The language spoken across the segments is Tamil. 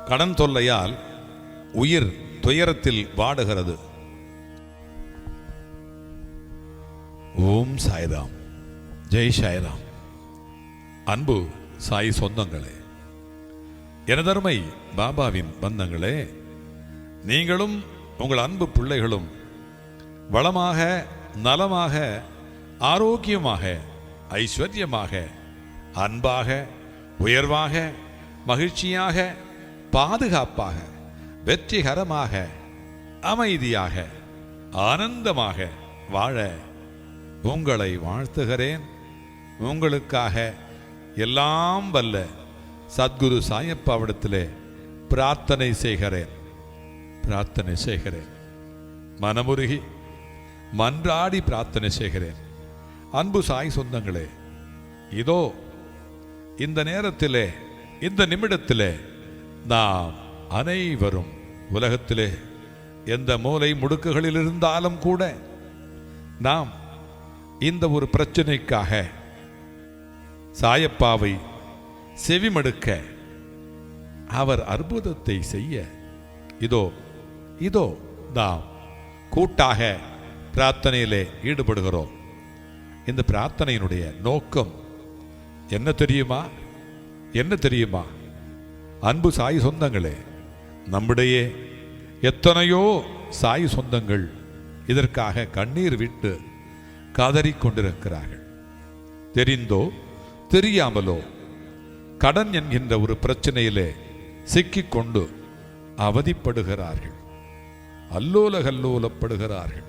கடன் தொல்லையால் உயிர் துயரத்தில் வாடுகிறது. ஓம் சாய்ராம், ஜெய் சாய்ராம். அன்பு சாய் சொந்தங்களே, எனதருமை பாபாவின் பந்தங்களே, நீங்களும் உங்கள் அன்பு பிள்ளைகளும் வளமாக, நலமாக, ஆரோக்கியமாக, ஐஸ்வர்யமாக, அன்பாக, உயர்வாக, மகிழ்ச்சியாக, பாதுகாப்பாக, வெற்றிகரமாக, அமைதியாக, ஆனந்தமாக வாழ உங்களை வாழ்த்துகிறேன். உங்களுக்காக எல்லாம் வல்ல சத்குரு சாயப்பாவிடத்திலே பிரார்த்தனை செய்கிறேன். மனமுருகி மன்றாடி பிரார்த்தனை செய்கிறேன். அன்பு சாய் சொந்தங்களே, இதோ இந்த நேரத்திலே, இந்த நிமிடத்திலே நாம் அனைவரும் உலகத்திலே எந்த மூலை முடுக்குகளில் இருந்தாலும் கூட நாம் இந்த ஒரு பிரச்சனைக்காக சாயப்பாவை செவிமடுக்க, அவர் அற்புதத்தை செய்ய இதோ நாம் கூட்டாக பிரார்த்தனையிலே ஈடுபடுகிறோம். இந்த பிரார்த்தனையினுடைய நோக்கம் என்ன தெரியுமா? அன்பு சாய் சொந்தங்களே, நம்முடைய எத்தனையோ சாய் சொந்தங்கள் இதற்காக கண்ணீர் விட்டு கதறிக்கொண்டிருக்கிறார்கள். தெரிந்தோ தெரியாமலோ கடன் என்கின்ற ஒரு பிரச்சனையிலே சிக்கிக்கொண்டு அவதிப்படுகிறார்கள், அல்லோலகல்லோலப்படுகிறார்கள்.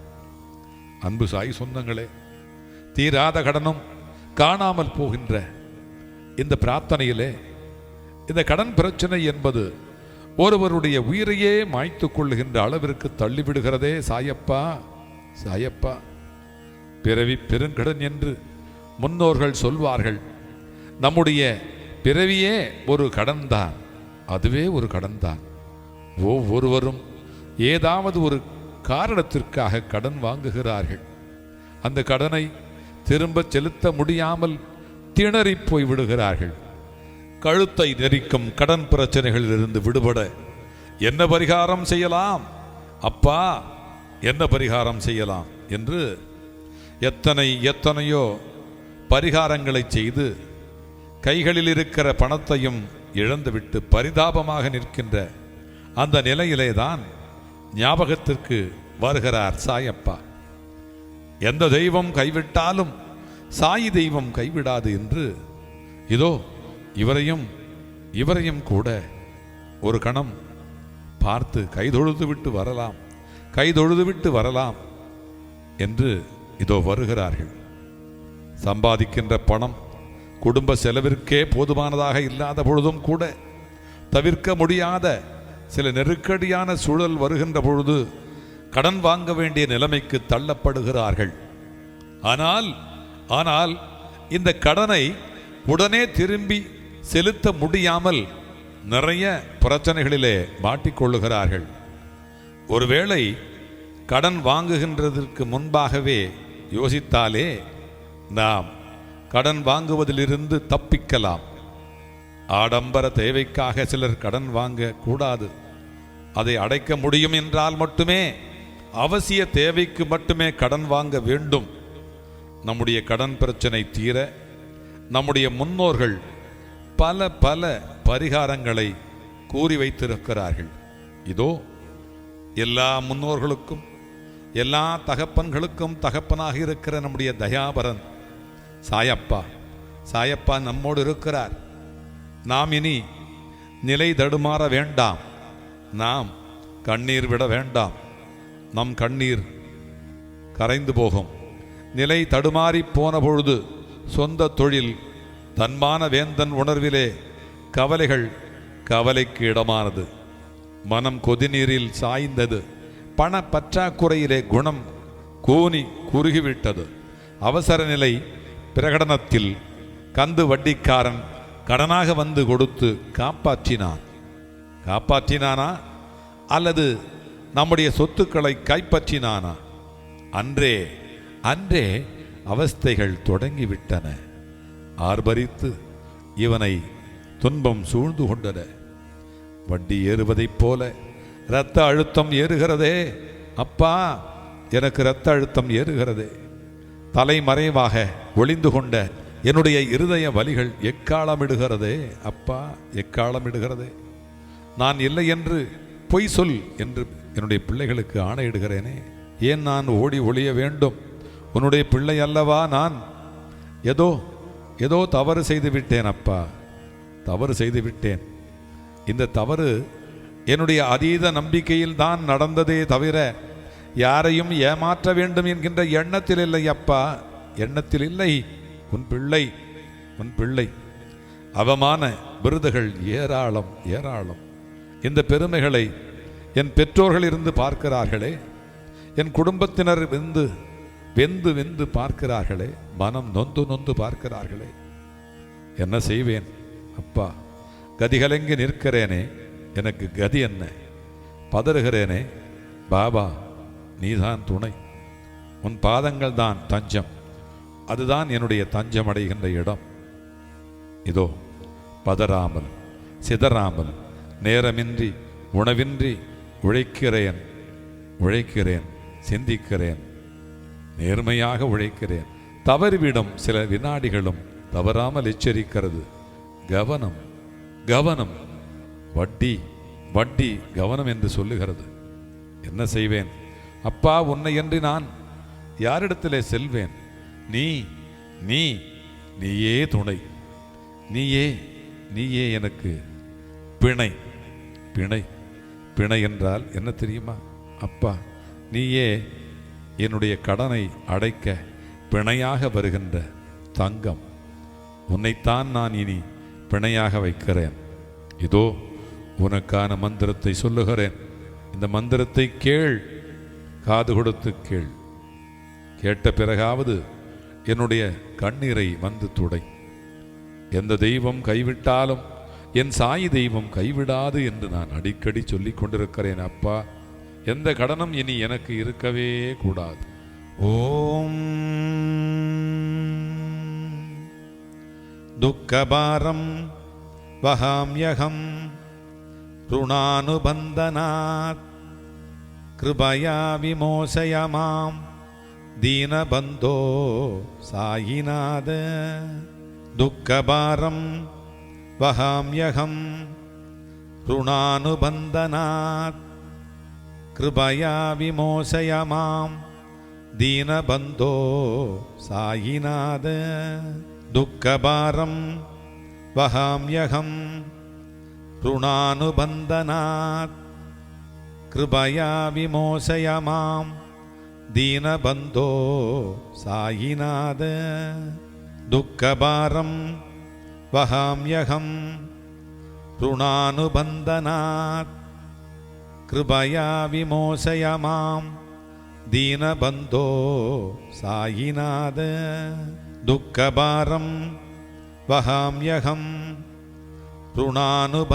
அன்பு சாய் சொந்தங்களே, தீராத கடனும் காணாமல் போகின்ற இந்த பிரார்த்தனையிலே இந்த கடன் பிரச்சனை என்பது ஒருவருடைய உயிரையே மாய்த்து கொள்ளுகின்ற அளவிற்கு தள்ளிவிடுகிறதே. சாயப்பா, பிறவி பெருங்கடன் என்று முன்னோர்கள் சொல்வார்கள். நம்முடைய பிறவியே ஒரு கடன் தான், அதுவே ஒரு கடன் தான். ஒவ்வொருவரும் ஏதாவது ஒரு காரணத்திற்காக கடன் வாங்குகிறார்கள். அந்த கடனை திரும்ப செலுத்த முடியாமல் திணறி போய் விடுகிறார்கள். கழுத்தை நெரிக்கும் கடன் பிரச்சனைகளிலிருந்து விடுபட என்ன பரிகாரம் செய்யலாம் அப்பா, என்ன பரிகாரம் செய்யலாம் என்று எத்தனையோ பரிகாரங்களை செய்து கைகளில் இருக்கிற பணத்தையும் இழந்துவிட்டு பரிதாபமாக நிற்கின்ற அந்த நிலையிலேதான் ஞாபகத்திற்கு வருகிறார் சாயப்பா. எந்த தெய்வம் கைவிட்டாலும் சாய் தெய்வம் கைவிடாது என்று இதோ இவரையும் கூட ஒரு கணம் பார்த்து கைதொழுது விட்டு வரலாம் என்று இதோ வருகிறார்கள். சம்பாதிக்கின்ற பணம் குடும்ப செலவிற்கே போதுமானதாக இல்லாத பொழுதும் கூட தவிர்க்க முடியாத சில நெருக்கடியான சூழல் வருகின்ற பொழுது கடன் வாங்க வேண்டிய நிலைமைக்கு தள்ளப்படுகிறார்கள். ஆனால் இந்த கடனை உடனே திரும்பி செலுத்த முடியாமல் நிறைய பிரச்சனைகளிலே மாட்டிக்கொள்ளுகிறார்கள். ஒருவேளை கடன் வாங்குகின்றதற்கு முன்பாகவே யோசித்தாலே நாம் கடன் வாங்குவதிலிருந்து தப்பிக்கலாம். ஆடம்பர தேவைக்காக சிலர் கடன் வாங்க கூடாது. அதை அடைக்க முடியும் என்றால் மட்டுமே, அவசிய தேவைக்கு மட்டுமே கடன் வாங்க வேண்டும். நம்முடைய கடன் பிரச்சனை தீர நம்முடைய முன்னோர்கள் பல பரிகாரங்களை கூறி வைத்திருக்கிறார்கள். இதோ எல்லா முன்னோர்களுக்கும், எல்லா தகப்பன்களுக்கும் தகப்பனாக இருக்கிற நம்முடைய தயாபரன் சாயப்பா நம்மோடு இருக்கிறார். நாம் இனி நிலை தடுமாற வேண்டாம், நாம் கண்ணீர் விட வேண்டாம். நம் கண்ணீர் கரைந்து போகும். நிலை தடுமாறி போன பொழுது சொந்த தொழில் தன்மான வேந்தன் உணர்விலே கவலைக்கு இடமானது. மனம் கொதிநீரில் சாய்ந்தது. பண பற்றாக்குறையிலே குணம் கூனி குறுகிவிட்டது. அவசர நிலை பிரகடனத்தில் கந்து வட்டிக்காரன் கடனாக வந்து கொடுத்து காப்பாற்றினானா அல்லது நம்முடைய சொத்துக்களை கைப்பற்றினானா? அன்றே அவஸ்தைகள் தொடங்கிவிட்டன. ஆர்ப்பரித்து இவனை துன்பம் சூழ்ந்து கொண்டன. வட்டி ஏறுவதைப் போல இரத்த அழுத்தம் ஏறுகிறதே அப்பா, எனக்கு இரத்த அழுத்தம் ஏறுகிறதே. தலைமறைவாக ஒளிந்து கொண்ட என்னுடைய இருதய வலிகள் எக்காலமிடுகிறதே அப்பா, எக்காலமிடுகிறதே. நான் இல்லை என்று பொய் சொல் என்று என்னுடைய பிள்ளைகளுக்கு ஆணையிடுகிறேனே. ஏன் நான் ஓடி ஒளிய வேண்டும்? உன்னுடைய பிள்ளை அல்லவா நான்? ஏதோ தவறு செய்து விட்டேன் அப்பா, தவறு செய்து விட்டேன். இந்த தவறு என்னுடைய அதீத நம்பிக்கையில் தான் நடந்ததே தவிர யாரையும் ஏமாற்ற வேண்டும் என்கின்ற எண்ணத்தில் இல்லை அப்பா, எண்ணத்தில் இல்லை. உன் பிள்ளை அவமான விருதுகள் ஏராளம் ஏராளம். இந்த பெருமைகளை என் பெற்றோர்கள் இருந்து பார்க்கிறார்களே, என் குடும்பத்தினர் வெந்து பார்க்கிறார்களே, மனம் நொந்து பார்க்கிறார்களே. என்ன செய்வேன் அப்பா? கதிகலங்கி நிற்கிறேனே, எனக்கு கதி என்ன? பதறுகிறேனே. பாபா, நீதான் துணை, உன் பாதங்கள் தான் தஞ்சம், அதுதான் என்னுடைய தஞ்சம் அடைகின்ற இடம். இதோ பதறாமல் சிதறாமல் நேரமின்றி உணவின்றி உழைக்கிறேன், சிந்திக்கிறேன், நேர்மையாக உழைக்கிறேன். தவறிவிடும் சில வினாடிகளும் தவறாமல் எச்சரிக்கிறது. கவனம் கவனம், வட்டி கவனம் என்று சொல்லுகிறது. என்ன செய்வேன் அப்பா? உன்னை என்று நான் யாரிடத்திலே செல்வேன்? நீயே துணை, நீயே எனக்கு பிணை என்றால் என்ன தெரியுமா அப்பா? நீயே என்னுடைய கடனை அடைக்க பிணையாக வருகின்ற தங்கம். உன்னைத்தான் நான் இனி பிணையாக வைக்கிறேன். இதோ உனக்கான மந்திரத்தை சொல்லுகிறேன். இந்த மந்திரத்தை கேள், காது கொடுத்து கேள். கேட்ட பிறகாவது என்னுடைய கண்ணீரை வந்து துடை. எந்த தெய்வம் கைவிட்டாலும் என் சாயி தெய்வம் கைவிடாது என்று நான் அடிக்கடி சொல்லிக் கொண்டிருக்கிறேன் அப்பா. எந்த கடனும் இனி எனக்கு இருக்கவே கூடாது. ஓம் துக்கபாரம் வஹாம்யகம் ருணானுபந்தனாத் கிருபயா விமோசய மாம் தீனபந்தோ சாயிநாத. துக்கபாரம் வஹாம்யகம் ருணானுபந்தனாத் கிருபயா விமோசய மாம் தீனபந்தோ சாயிநாத. துக்கபாரம் வஹாம்யகம் ருணானுபந்தனாத் கிருபயா விமோசய மாம் தீனபந்தோ சாயிநாத. துக்கபாரம் வஹாம்யகம் ருணானுபந்தனாத் கிருபயா விமோசய மாம் தீனபந்தோ சாயிநாத. துக்கபாரம் வஹாம்யகம் ருணானுபந்தனாத்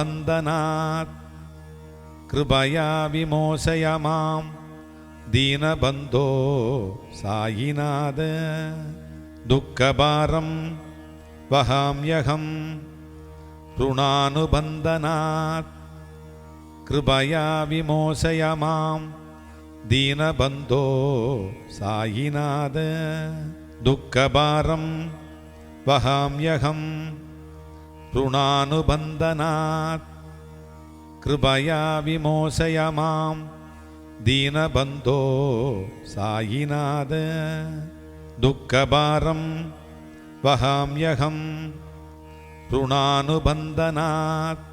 கிருபயா விமோசய மாம் தீனபந்தோ சாயிநாத. துக்கபாரம் வஹாம்யகம் ருணானுபந்தனாத் கிருபயா விமோசய மாம் தீனபந்தோ சாயிநாத. துக்கபாரம் வஹாம்யகம் ருணானுபந்தனாத் கிருபயா விமோசய மாம் தீனபந்தோ சாயிநாத. துக்கபாரம் வஹாம்யகம் ருணானுபந்தனாத் கிருபயா விமோசய மாம் தீனபந்தோ சாயிநாத. துக்கபாரம் வஹாம்யகம் ருணானுபந்தனாத் கிருபயா விமோசய மாம் தீனபந்தோ சாயிநாத. துக்கபாரம் வஹாம்யகம் ருணானுபந்தனாத்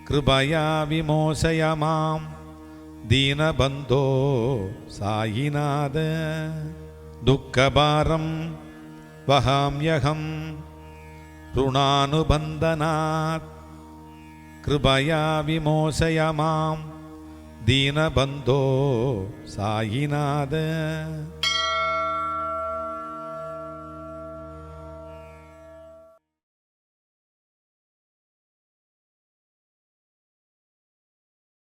கிருபயா விமோசய மாம் தீனபந்தோ சாயிநாத. துக்கபாரம் வஹாம்யகம் ருணானுபந்தனாத் கிருபயா விமோசய மாம் தீனபந்தோ சாயிநாத. துக்கபாரம் வஹாம்யகம் ருணானுபந்தனாத் கிருபயா விமோசய மாம் தீனபந்தோ சாயிநாத.